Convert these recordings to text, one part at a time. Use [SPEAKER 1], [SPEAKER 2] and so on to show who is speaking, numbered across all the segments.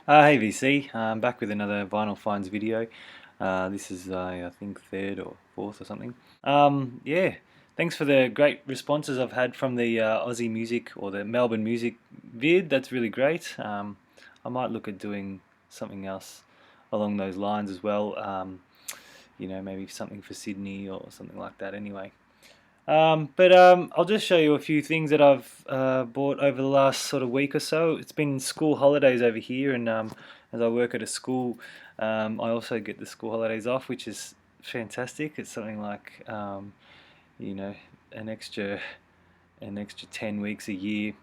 [SPEAKER 1] Hey VC, I'm back with another Vinyl Finds video. This is I think third or fourth or something. Yeah, thanks for the great responses I've had from the Aussie music or the Melbourne music vid. That's really great. I might look at doing something else along those lines as well. Maybe something for Sydney or something like that. Anyway. But I'll just show you a few things that I've bought over the last sort of week or so. It's been school holidays over here, and as I work at a school, I also get the school holidays off, which is fantastic. It's something like you know an extra 10 weeks a year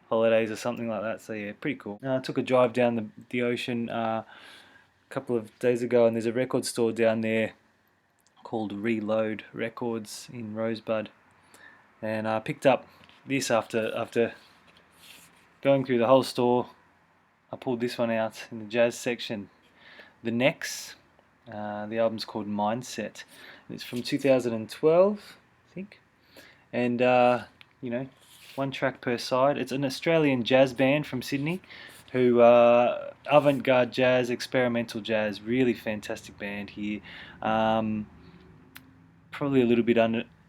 [SPEAKER 1] holidays or something like that. So yeah, pretty cool. I took a drive down the ocean a couple of days ago, and there's a record store down there called Reload Records in Rosebud, and I picked up this after going through the whole store. I pulled this one out in the jazz section. The Nex, the album's called Mindset. It's from 2012, I think, and one track per side. It's an Australian jazz band from Sydney, who avant-garde jazz, experimental jazz, really fantastic band here. Probably a little bit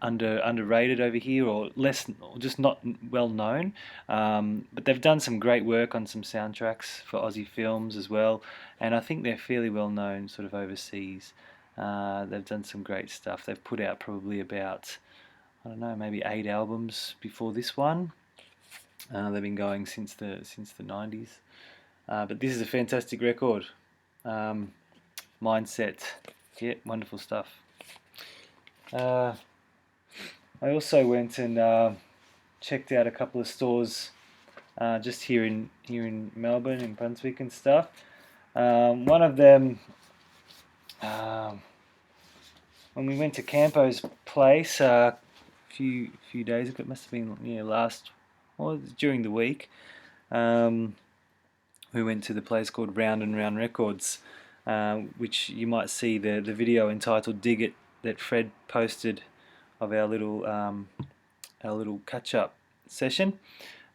[SPEAKER 1] underrated over here, or less, or just not well known. But they've done some great work on some soundtracks for Aussie films as well, and I think they're fairly well known sort of overseas. They've done some great stuff. They've put out probably about, I don't know, maybe 8 albums before this one. They've been going since the 90s. But this is a fantastic record. Mindset, yeah, wonderful stuff. Uh, I also went and checked out a couple of stores just here in Melbourne, in Brunswick and stuff. One of them, um, when we went to Campo's place a few days ago, it must have been during the week. We went to the place called Round and Round Records, which you might see the video entitled "Dig It" that Fred posted of our little catch-up session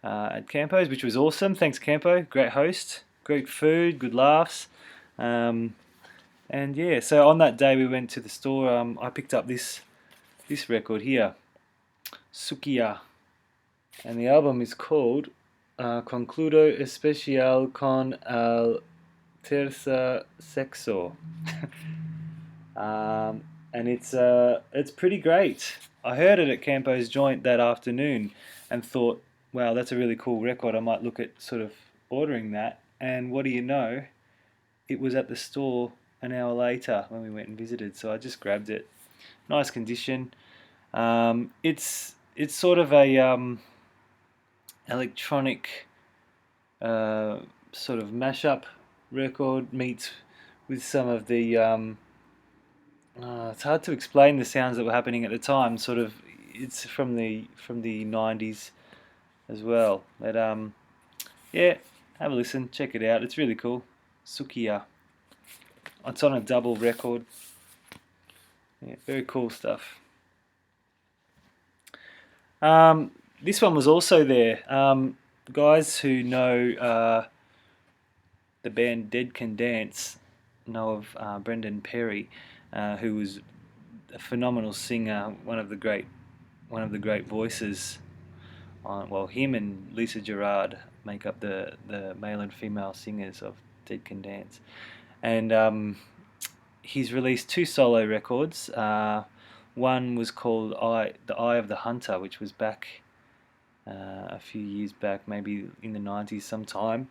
[SPEAKER 1] at Campo's, which was awesome. Thanks, Campo. Great host, great food, good laughs. And yeah, so on that day we went to the store. I picked up this record here, Sukiya, and the album is called Concludo Especial con el Tercer Sexo. And it's pretty great. I heard it at Campo's joint that afternoon and thought, wow, that's a really cool record. I might look at sort of ordering that. And what do you know? It was at the store an hour later when we went and visited, so I just grabbed it. Nice condition. It's sort of a electronic sort of mashup record meets with some of the it's hard to explain the sounds that were happening at the time. Sort of, it's from the 90s as well. But yeah, have a listen, check it out. It's really cool. Sukiya. It's on a double record. Yeah, very cool stuff. This one was also there. Guys who know the band Dead Can Dance know of Brendan Perry, who was a phenomenal singer, one of the great voices. Well, him and Lisa Gerrard make up the male and female singers of Dead Can Dance, and he's released 2 solo records. One was called The Eye of the Hunter, which was back a few years back, maybe in the 90s sometime.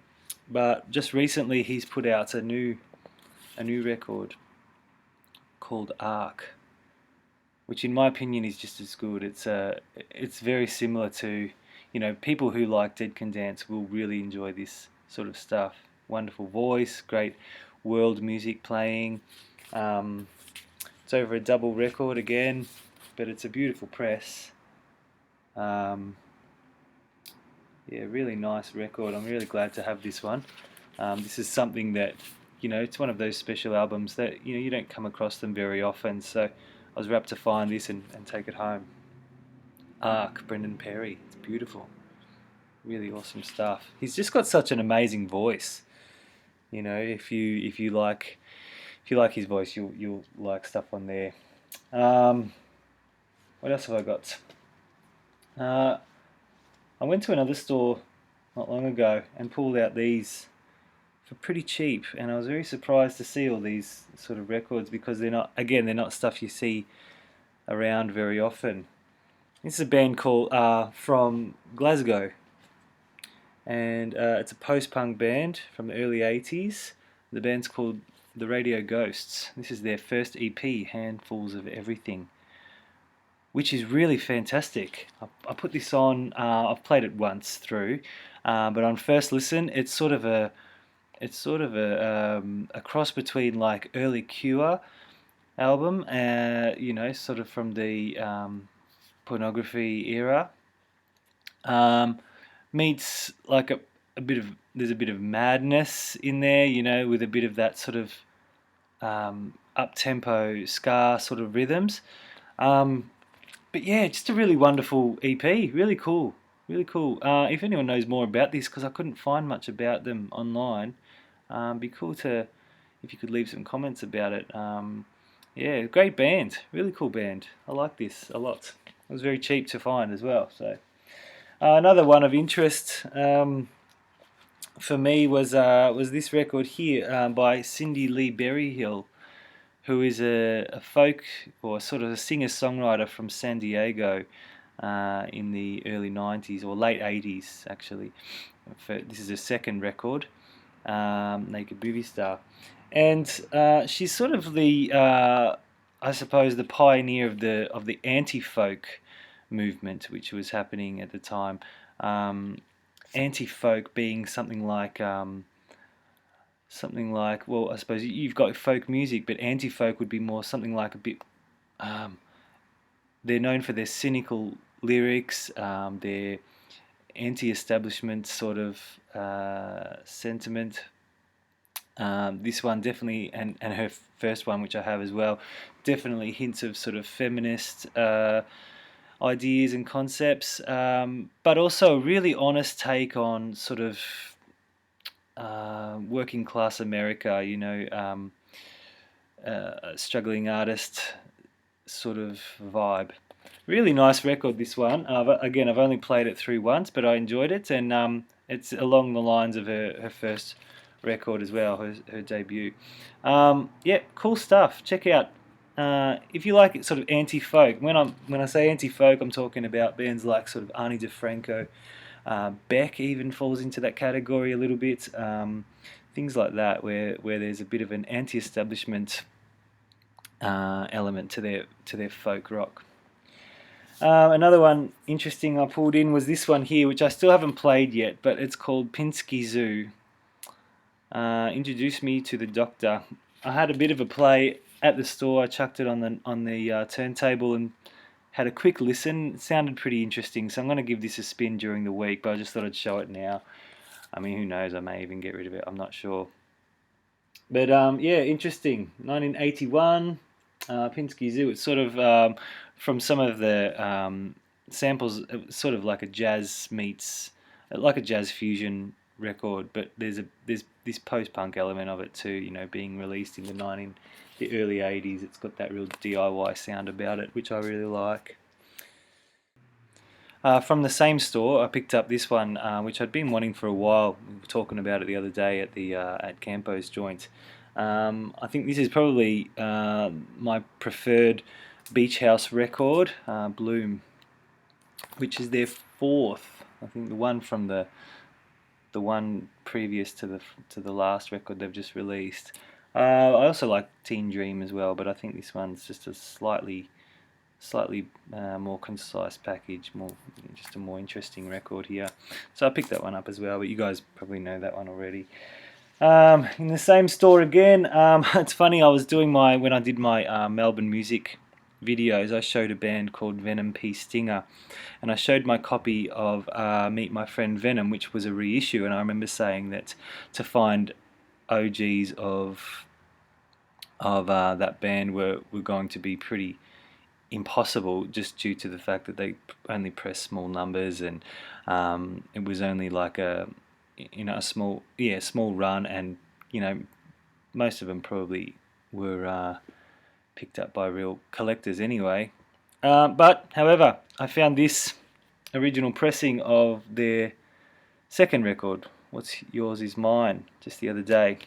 [SPEAKER 1] But just recently he's put out a new record called Arc, which in my opinion is just as good. It's very similar to, people who like Dead Can Dance will really enjoy this sort of stuff. Wonderful voice, great world music playing. It's over a double record again, but it's a beautiful press. Yeah, really nice record. I'm really glad to have this one. This is something that, it's one of those special albums that, you don't come across them very often. So I was rapt to find this and take it home. Arc, Brendan Perry. It's beautiful. Really awesome stuff. He's just got such an amazing voice. You know, if you like his voice, you'll like stuff on there. What else have I got? I went to another store not long ago and pulled out these for pretty cheap, and I was very surprised to see all these sort of records, because they're not stuff you see around very often. This is a band called from Glasgow, and it's a post-punk band from the early 80s. The band's called The Radio Ghosts. This is their first EP, Handfuls of Everything, which is really fantastic. I put this on, I've played it once through, but on first listen, it's sort of a cross between like early Cure album, you know, sort of from the pornography era, meets like a bit of, there's a bit of madness in there, you know, with a bit of that sort of up-tempo ska sort of rhythms. But yeah, just a really wonderful EP, really cool, really cool. If anyone knows more about this, because I couldn't find much about them online, be cool to, if you could leave some comments about it. Yeah, great band, really cool band. I like this a lot. It was very cheap to find as well. So another one of interest for me was this record here by Cindy Lee Berryhill, who is a folk, or sort of a singer-songwriter from San Diego in the early 90s, or late 80s actually. This is her second record, Naked Movie Star. And she's sort of the, I suppose, the pioneer of the anti-folk movement, which was happening at the time. Anti-folk being something like, well, I suppose you've got folk music, but anti-folk would be more something like a bit. They're known for their cynical lyrics, their anti-establishment sort of sentiment. This one definitely, and her first one, which I have as well, definitely hints of sort of feminist ideas and concepts, but also a really honest take on sort of working class America, you know, struggling artist sort of vibe. Really nice record, this one. Again, I've only played it through once, but I enjoyed it, and it's along the lines of her first record as well, her debut. Yeah, cool stuff. Check out if you like it, sort of anti-folk. When I say anti-folk, I'm talking about bands like sort of Ani DeFranco, Beck even falls into that category a little bit. Things like that, where there's a bit of an anti-establishment element to their folk rock. Another one interesting I pulled in was this one here, which I still haven't played yet, but it's called Pinsky Zoo. Introduced me to the Doctor. I had a bit of a play at the store. I chucked it on the turntable and had a quick listen. It sounded pretty interesting, so I'm going to give this a spin during the week, but I just thought I'd show it now. I mean, who knows, I may even get rid of it, I'm not sure. But yeah, interesting. 1981, Pinsky Zoo. It's sort of from some of the samples, sort of like a jazz meets, like a jazz fusion record, but there's this post-punk element of it too, you know, being released in the early 80s. It's got that real DIY sound about it, which I really like. From the same store, I picked up this one, which I'd been wanting for a while. We were talking about it the other day at the at Campo's joint. I think this is probably my preferred Beach House record, Bloom, which is their fourth. I think the one from the one previous to the last record they've just released. I also like Teen Dream as well, but I think this one's just a slightly more concise package, just a more interesting record here. So I picked that one up as well, but you guys probably know that one already. In the same store again, it's funny, when I did my Melbourne music videos, I showed a band called Venom P. Stinger, and I showed my copy of Meet My Friend Venom, which was a reissue, and I remember saying that to find OGs of that band were going to be pretty impossible, just due to the fact that they only press small numbers, and it was only like a small run, and you know, most of them probably were picked up by real collectors anyway. But however, I found this original pressing of their second record, What's Yours Is Mine, just the other day,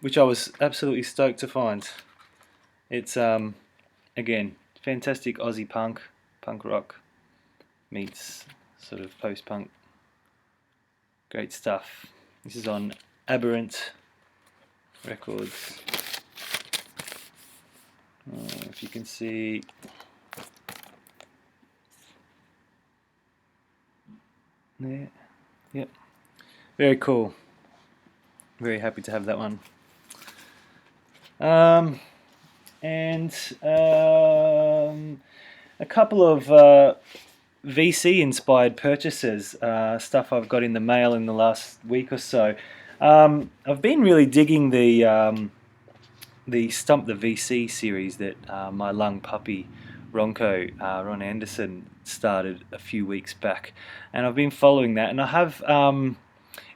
[SPEAKER 1] which I was absolutely stoked to find. It's again, fantastic Aussie punk rock meets sort of post-punk. Great stuff. This is on Aberrant Records. If you can see, there, yep, very cool. Very happy to have that one. And a couple of VC inspired purchases, stuff I've got in the mail in the last week or so. I've been really digging the Stump the VC series that my lung puppy Ronco, Ron Anderson, started a few weeks back, and I've been following that, and I have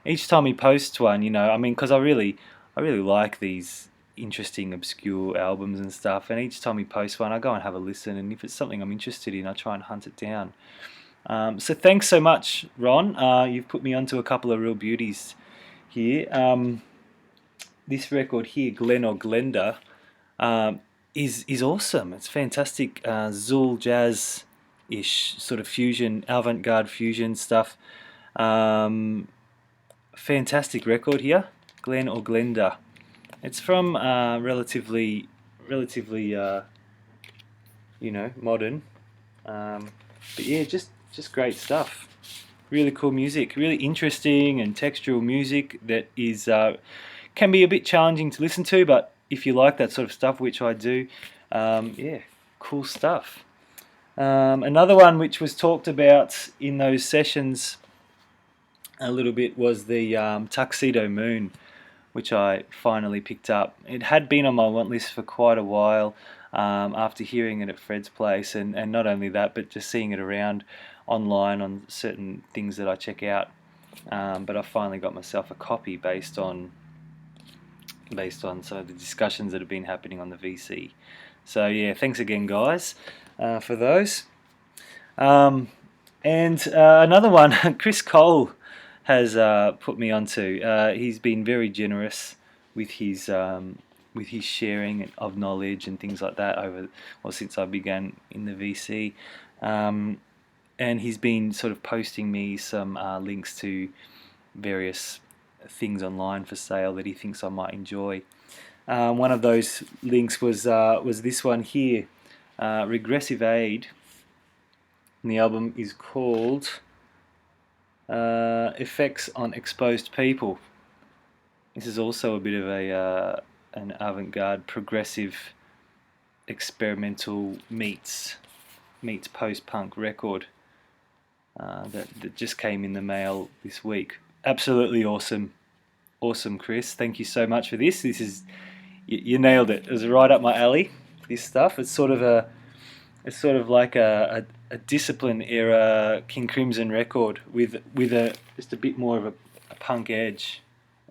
[SPEAKER 1] each time he posts one, you know, I mean, because I really like these interesting obscure albums and stuff, and each time he posts one I go and have a listen, and if it's something I'm interested in I try and hunt it down. So thanks so much, Ron. You've put me onto a couple of real beauties here. This record here, Glen or Glenda, is awesome. It's fantastic, Zool jazz-ish sort of fusion, avant-garde fusion stuff. Fantastic record here, Glen or Glenda. It's from relatively you know, modern, but yeah, just great stuff. Really cool music, really interesting and textural music that is can be a bit challenging to listen to, but if you like that sort of stuff, which I do, yeah, cool stuff. Another one which was talked about in those sessions a little bit was the Tuxedo Moon, which I finally picked up. It had been on my want list for quite a while after hearing it at Fred's place, and not only that, but just seeing it around online on certain things that I check out. But I finally got myself a copy based on some of the discussions that have been happening on the VC. So yeah, thanks again, guys, for those. And another one, Chris Cole has put me onto. He's been very generous with his sharing of knowledge and things like that since I began in the VC, and he's been sort of posting me some links to various things online for sale that he thinks I might enjoy. One of those links was this one here, Regressive Aid, and the album is called Effects on Exposed People. This is also a bit of an avant-garde, progressive, experimental meets post-punk record that just came in the mail this week. Absolutely awesome, Chris. Thank you so much for this. This is you nailed it. It was right up my alley. This stuff. It's sort of like a Discipline era King Crimson record with just a bit more of a punk edge,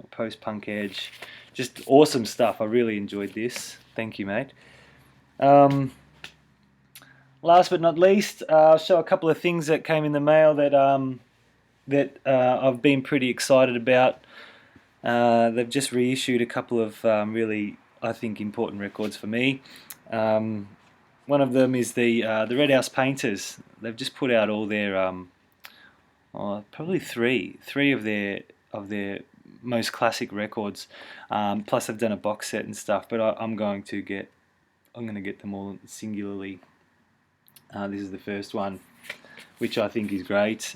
[SPEAKER 1] a post-punk edge. Just awesome stuff. I really enjoyed this. Thank you, mate. Last but not least, I'll show a couple of things that came in the mail that I've been pretty excited about. They've just reissued a couple of really, I think, important records for me. One of them is the Red House Painters. They've just put out all their probably three of their most classic records. Plus, they've done a box set and stuff. But I'm going to get them all singularly. This is the first one, which I think is great.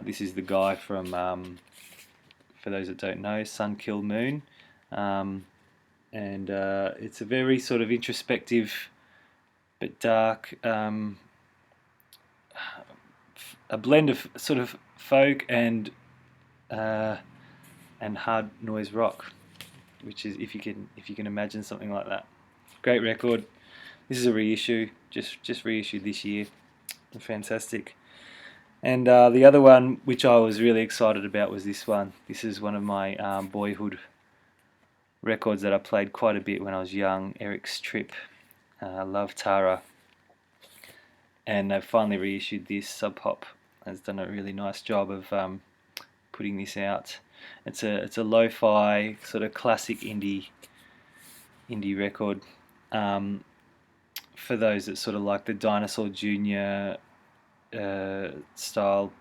[SPEAKER 1] This is the guy from, for those that don't know, Sun Kill Moon. And it's a very sort of introspective but dark, a blend of sort of folk and hard noise rock, which is if you can imagine something like that. Great record. This is a reissue, just reissued this year. Fantastic. And the other one, which I was really excited about, was this one. This is one of my boyhood records that I played quite a bit when I was young. Eric's Trip, Love Tara, and they've finally reissued this. Sub Pop has done a really nice job of putting this out. It's a lo-fi sort of classic indie record. For those that sort of like the Dinosaur Jr. Style.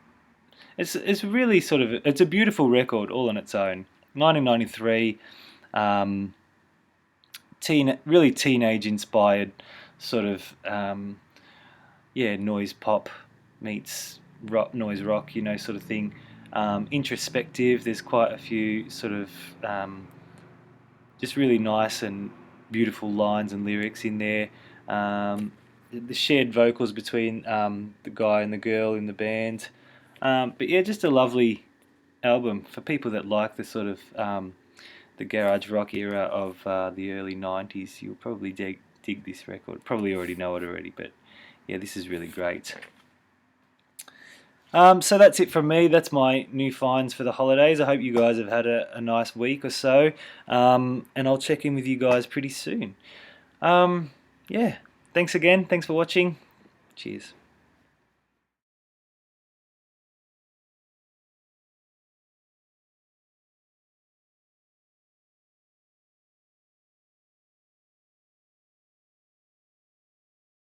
[SPEAKER 1] It's really sort of, it's a beautiful record all on its own. 1993, really teenage inspired sort of noise pop meets noise rock, sort of thing. Introspective. There's quite a few sort of just really nice and beautiful lines and lyrics in there. The shared vocals between the guy and the girl in the band. But yeah, just a lovely album for people that like the sort of the garage rock era of the early 90s. You'll probably dig this record. Probably already know it already, but yeah, this is really great. So that's it from me. That's my new finds for the holidays. I hope you guys have had a nice week or so, and I'll check in with you guys pretty soon. Yeah, thanks again. Thanks for watching. Cheers.